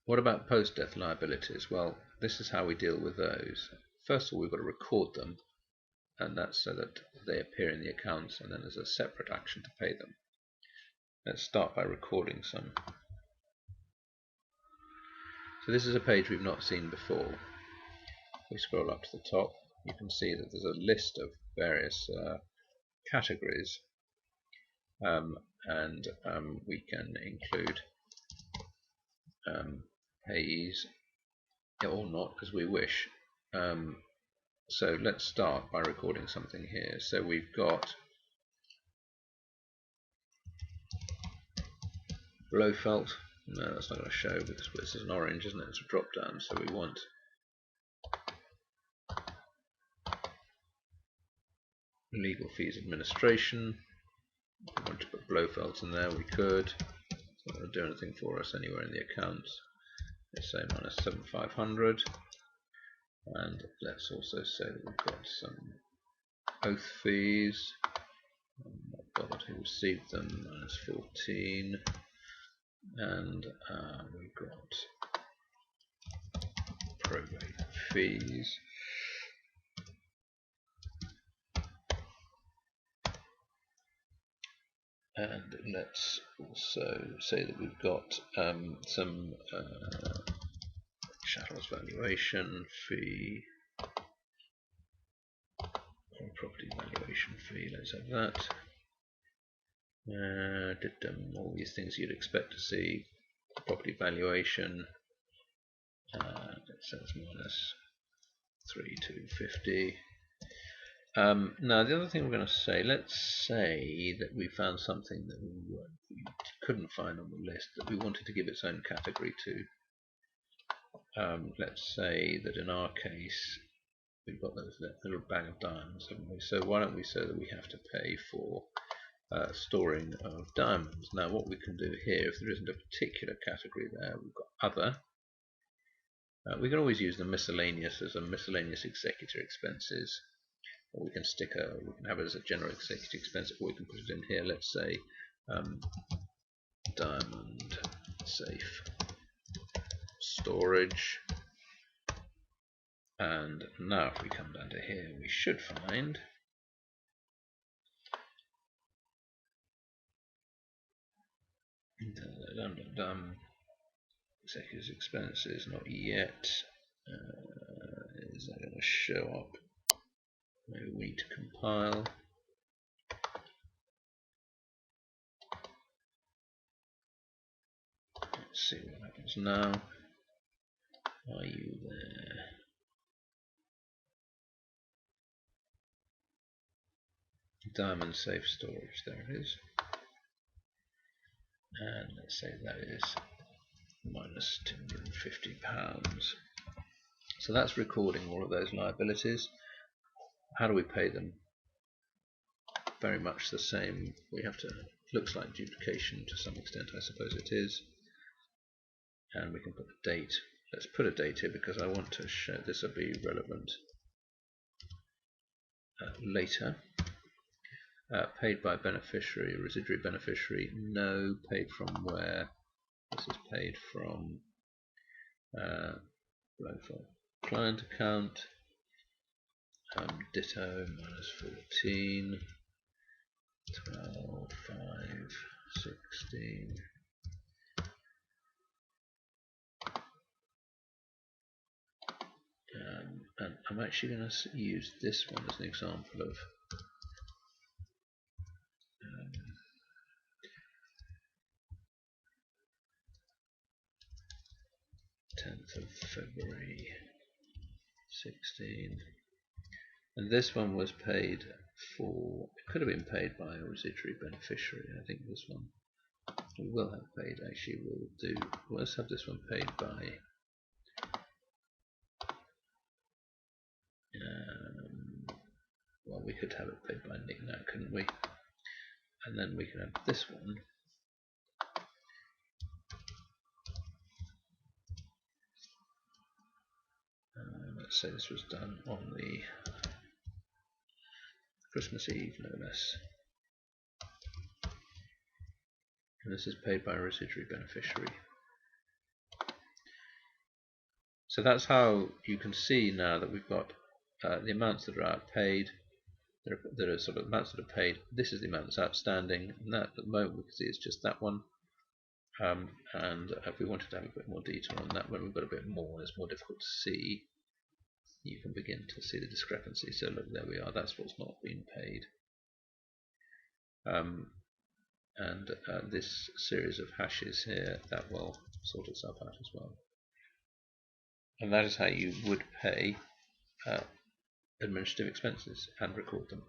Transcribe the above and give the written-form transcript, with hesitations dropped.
What about post-death liabilities? Well, this is how we deal with those. First of all, we've got to record them, and that's so that they appear in the accounts, and then there's a separate action to pay them. Let's start by recording some. So this is a page we've not seen before. We scroll up to the top, you can see that there's a list of various categories, and we can include payees or not as we wish. So let's start by recording something here. So we've got Blofeld. No, that's not going to show because this is an orange, isn't it? It's a drop down, so we want legal fees administration. If we want to put Blofelds in there, we could. It's not going to do anything for us anywhere in the accounts. Let's say minus 7,500, and let's also say that we've got some oath fees. Not bothered who received them, minus 14, and we've got probate fees. And let's also say that we've got some chattels valuation fee, or property valuation fee. Let's have that. All these things you'd expect to see. Property valuation. Let's say it's minus 3,250. Now the other thing we're going to say, let's say that we found something that we couldn't find on the list that we wanted to give its own category to. Let's say that in our case we've got that little bag of diamonds, haven't we? So why don't we say that we have to pay for storing of diamonds. Now what we can do here, if there isn't a particular category there, we've got other. We can always use the miscellaneous as a miscellaneous executor expenses. Or we can we can have it as a general executive expense, or we can put it in here. Let's say diamond safe storage. And now if we come down to here, we should find executive expenses. Not yet. Is that going to show up? Maybe we need to compile. Let's see what happens now. Are you there? Diamond safe storage, there it is. And let's say that is minus £250. So that's recording all of those liabilities. How do we pay them? Very much the same. We have to, looks like duplication to some extent, I suppose it is. And we can put the date. Let's put a date here because I want to show this will be relevant later. Paid by beneficiary, residuary beneficiary, no. Paid from where? This is paid from client account. Ditto, minus 14, 12, 5, 16. And I'm actually going to use this one as an example of 10th of February 16, and this one was paid for, it could have been paid by a residuary beneficiary. I think this one we will have paid, actually we'll do, let's have this one paid by well, we could have it paid by Nick now, couldn't we? And then we can have this one let's say this was done on the Christmas Eve, no less. And this is paid by a residuary beneficiary. So that's how you can see now that we've got the amounts that are outpaid. There are sort of amounts that are paid. This is the amount that's outstanding, and that at the moment we can see it's just that one. And if we wanted to have a bit more detail on that, when we've got a bit more, it's more difficult to see. You can begin to see the discrepancy. So look, there we are. That's what's not been paid. And this series of hashes here, that will sort itself out as well. And that is how you would pay administrative expenses and record them.